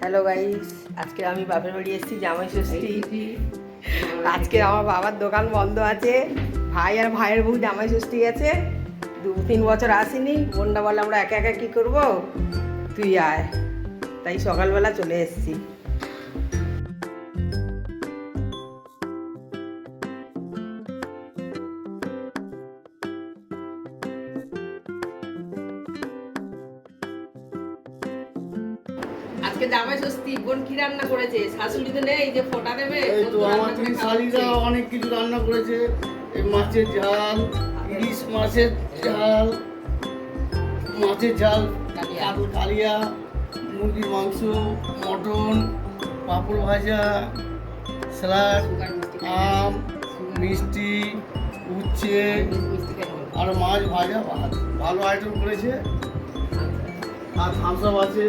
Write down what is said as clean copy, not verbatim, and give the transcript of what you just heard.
Hello guys, আজকে আমি বাপের বাড়ি এসেছি জামাই ষষ্ঠী। আজকে আমার বাবার দোকান বন্ধ আছে। ভাই আর ভাইয়ের বউ জামাই ষষ্ঠী গেছে, 2-3 বছর আসিনি। বোনটা বলে আমরা একা একা কী করবো, তুই আয়। তাই সকালবেলা চলে এসেছি। আজকে জামাই ষষ্ঠী, বোন কি রান্না করেছে? শাশুড়ি তো নেই যে ফোঁটা দেবে। এই তো আমার তিন শালিরা অনেক কিছু রান্না করেছে। এই মাছের ঝাল, ইলিশ মাছের ঝাল, কালিয়া, মুরগির মাংস, মটন, পাঁপড় ভাজা, স্যালাড, আম, মিষ্টি, উচ্ছে আর মাছ ভাজা। ভালো আইটেম করেছে। আর থামস আপ আছে।